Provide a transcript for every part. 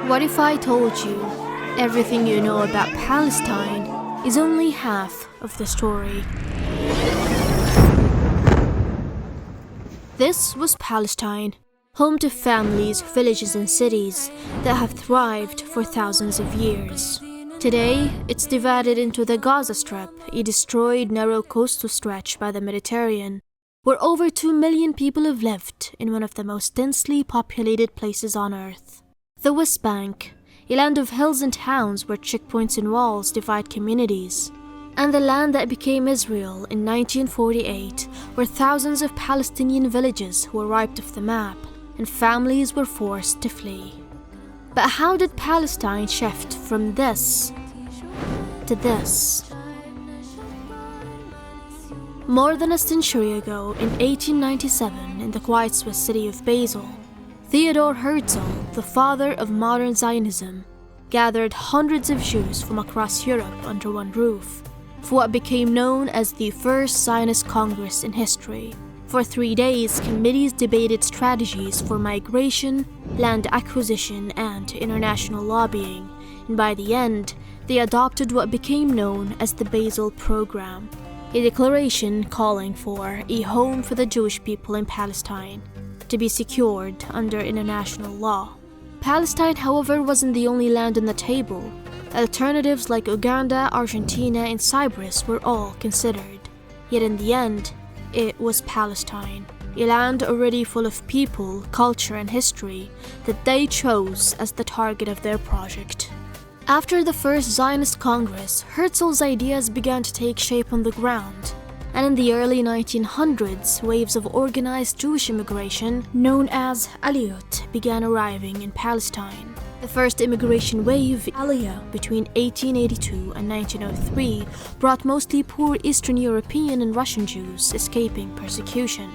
What if I told you everything you know about Palestine is only half of the story? This was Palestine, home to families, villages and cities that have thrived for thousands of years. Today, it's divided into the Gaza Strip, a destroyed narrow coastal stretch by the Mediterranean, where over 2 million people have lived in one of the most densely populated places on Earth. The West Bank, a land of hills and towns where checkpoints and walls divide communities. And the land that became Israel in 1948, where thousands of Palestinian villages were wiped off the map and families were forced to flee. But how did Palestine shift from this to this? More than a century ago, in 1897, in the quiet Swiss city of Basel, Theodor Herzl, the father of modern Zionism, gathered hundreds of Jews from across Europe under one roof for what became known as the first Zionist Congress in history. For 3 days, committees debated strategies for migration, land acquisition, and international lobbying, and by the end, they adopted what became known as the Basel Program, a declaration calling for a home for the Jewish people in Palestine, to be secured under international law. Palestine, however, wasn't the only land on the table. Alternatives like Uganda, Argentina, and Cyprus were all considered. Yet in the end, it was Palestine, a land already full of people, culture, and history that they chose as the target of their project. After the first Zionist Congress, Herzl's ideas began to take shape on the ground. And in the early 1900s, waves of organized Jewish immigration, known as Aliyot, began arriving in Palestine. The first immigration wave, Aliyah, between 1882 and 1903, brought mostly poor Eastern European and Russian Jews escaping persecution.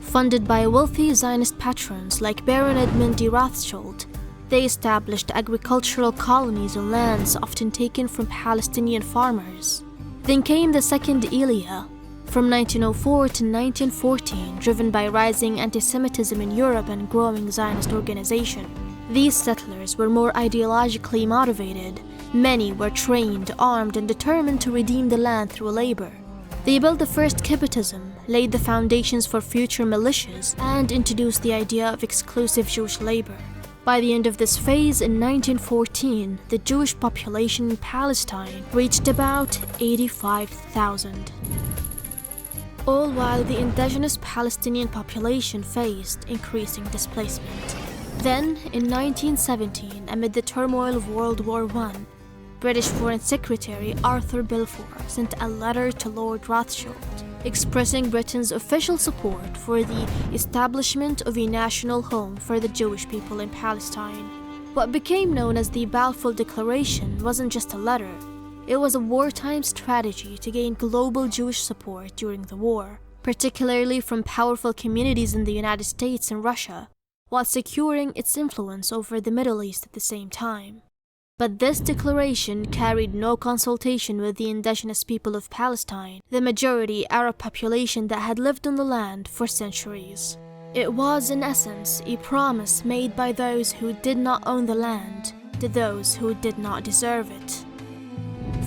Funded by wealthy Zionist patrons like Baron Edmund de Rothschild, they established agricultural colonies on lands often taken from Palestinian farmers. Then came the second Aliyah, from 1904 to 1914, driven by rising anti-Semitism in Europe and growing Zionist organization. These settlers were more ideologically motivated. Many were trained, armed, and determined to redeem the land through labor. They built the first kibbutzim, laid the foundations for future militias, and introduced the idea of exclusive Jewish labor. By the end of this phase, in 1914, the Jewish population in Palestine reached about 85,000. All while the indigenous Palestinian population faced increasing displacement. Then, in 1917, amid the turmoil of World War I, British Foreign Secretary Arthur Balfour sent a letter to Lord Rothschild expressing Britain's official support for the establishment of a national home for the Jewish people in Palestine. What became known as the Balfour Declaration wasn't just a letter. It was a wartime strategy to gain global Jewish support during the war, particularly from powerful communities in the United States and Russia, while securing its influence over the Middle East at the same time. But this declaration carried no consultation with the indigenous people of Palestine, the majority Arab population that had lived on the land for centuries. It was, in essence, a promise made by those who did not own the land to those who did not deserve it.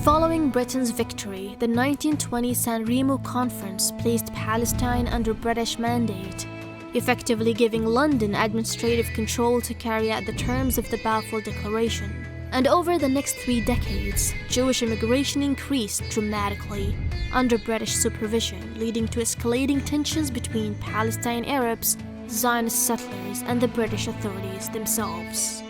Following Britain's victory, the 1920 San Remo Conference placed Palestine under British mandate, effectively giving London administrative control to carry out the terms of the Balfour Declaration. And over the next 3 decades, Jewish immigration increased dramatically under British supervision, leading to escalating tensions between Palestine Arabs, Zionist settlers, and the British authorities themselves.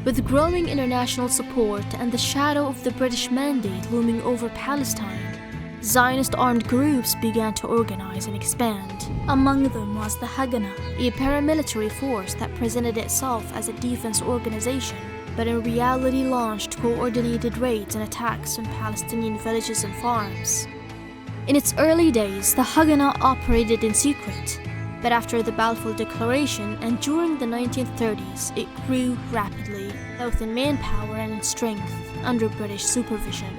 With growing international support and the shadow of the British mandate looming over Palestine, Zionist armed groups began to organize and expand. Among them was the Haganah, a paramilitary force that presented itself as a defense organization, but in reality launched coordinated raids and attacks on Palestinian villages and farms. In its early days, the Haganah operated in secret, but after the Balfour Declaration and during the 1930s, it grew rapidly, both in manpower and in strength, under British supervision.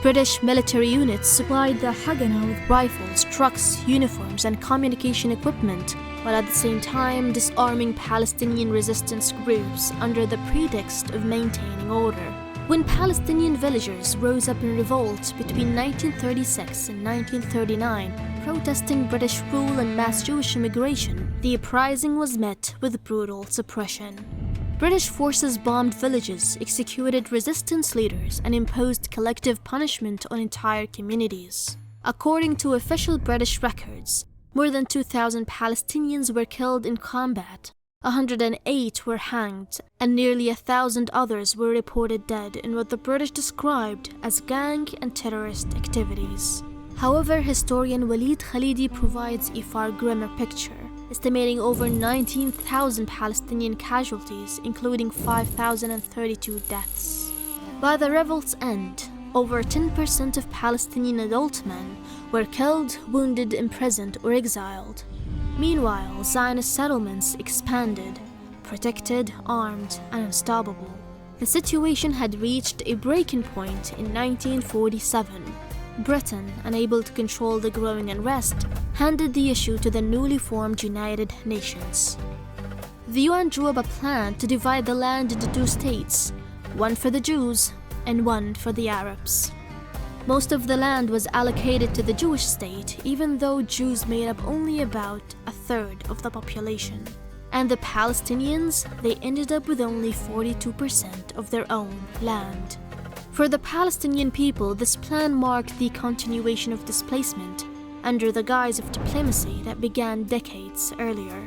British military units supplied the Haganah with rifles, trucks, uniforms, and communication equipment, while at the same time disarming Palestinian resistance groups under the pretext of maintaining order. When Palestinian villagers rose up in revolt between 1936 and 1939, protesting British rule and mass Jewish immigration, the uprising was met with brutal suppression. British forces bombed villages, executed resistance leaders, and imposed collective punishment on entire communities. According to official British records, more than 2,000 Palestinians were killed in combat, 108 were hanged, and nearly 1,000 others were reported dead in what the British described as gang and terrorist activities. However, historian Walid Khalidi provides a far grimmer picture, estimating over 19,000 Palestinian casualties, including 5,032 deaths. By the revolt's end, over 10% of Palestinian adult men were killed, wounded, imprisoned, or exiled. Meanwhile, Zionist settlements expanded, protected, armed, and unstoppable. The situation had reached a breaking point in 1947. Britain, unable to control the growing unrest, handed the issue to the newly formed United Nations. The UN drew up a plan to divide the land into two states, one for the Jews and one for the Arabs. Most of the land was allocated to the Jewish state, even though Jews made up only about a third of the population. And the Palestinians, they ended up with only 42% of their own land. For the Palestinian people, this plan marked the continuation of displacement under the guise of diplomacy that began decades earlier.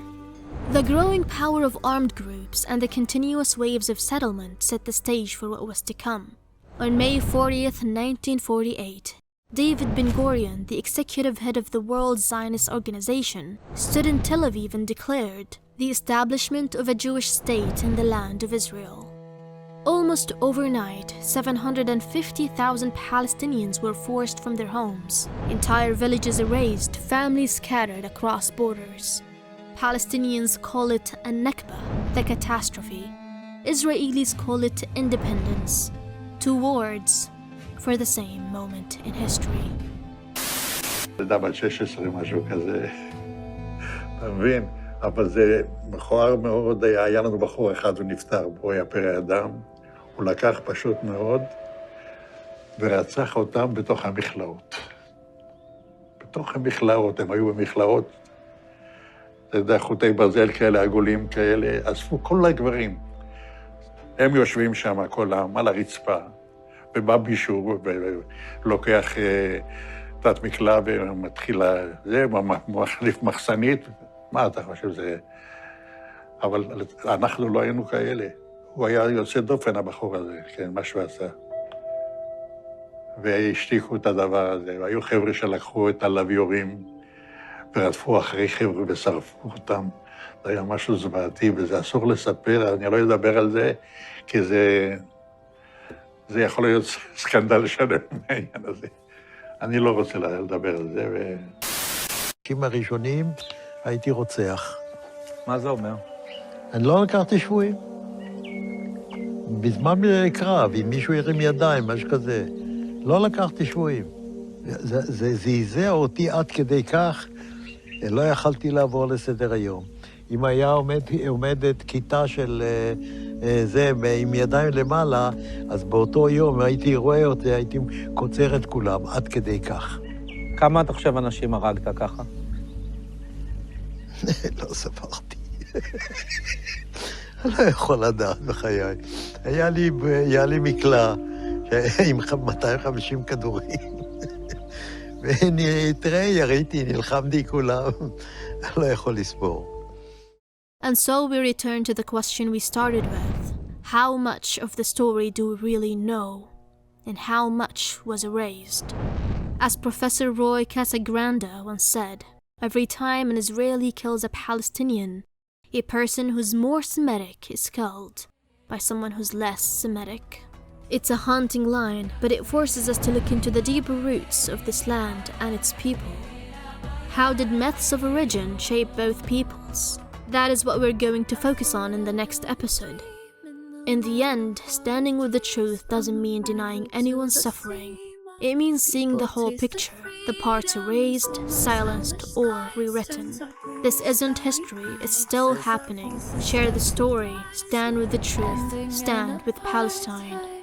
The growing power of armed groups and the continuous waves of settlement set the stage for what was to come. On May 40th, 1948, David Ben-Gurion, the executive head of the World Zionist Organization, stood in Tel Aviv and declared the establishment of a Jewish state in the land of Israel. Almost overnight, 750,000 Palestinians were forced from their homes, entire villages erased, families scattered across borders. Palestinians call it a Nakba, the catastrophe. Israelis call it independence. Two words for the same moment in history. ילדה בת 16, משהו כזה. אתה מבין? אבל זה מכוער מאוד. היה לנו בחור אחד, הוא נפטר, הוא היה פרא אדם. הוא לקח פשוט מאוד ורצח אותם בתוך המכלאות. בתוך המכלאות, הם היו במכלאות. אתה יודע, חוטי ברזל כאלה, עגולים כאלה, אספו כל הגברים. הם יושבים שם, כולם, על הרצפה, ובא מישהו ולוקח תת מקלע ומתחיל זה, מחליף מחסנית. מה אתה חושב זה? אבל אנחנו לא היינו כאלה. הוא היה יוצא דופן, הבחור הזה, כן, מה שהוא עשה. והשתיקו את הדבר הזה, והיו חבר'ה שלקחו את הלוויורים ורדפו אחרי חבר'ה ושרפו אותם. זה היה משהו זוועתי, וזה אסור לספר, אני לא אדבר על זה, כי זה יכול להיות סקנדל שלם מהעניין הזה. אני לא רוצה לדבר על זה. עם הראשונים הייתי רוצח. מה זה אומר? אני לא לקחתי שבויים. בזמן קרב, אם מישהו הרים ידיים, משהו כזה, לא לקחתי שבויים. זה זעזע אותי עד כדי כך, לא יכלתי לעבור לסדר היום. אם היה עומדת כיתה של זה עם ידיים למעלה, אז באותו יום הייתי רואה אותי, הייתי קוצר את כולם, עד כדי כך. כמה אתה חושב אנשים הרגת ככה? לא ספרתי. אני לא יכול לדעת בחיי. היה לי מקלע עם 250 כדורים. ותראה, יריתי, נלחמתי כולם. אני לא יכול לספור. And so we return to the question we started with. How much of the story do we really know? And how much was erased? As Professor Roy Casagranda once said, every time an Israeli kills a Palestinian, a person who's more Semitic is killed by someone who's less Semitic. It's a haunting line, but it forces us to look into the deeper roots of this land and its people. How did myths of origin shape both peoples? That is what we're going to focus on in the next episode. In the end, standing with the truth doesn't mean denying anyone's suffering, It means seeing the whole picture, the parts erased, silenced, or rewritten. This isn't history, it's still happening. Share the story, stand with the truth, stand with Palestine.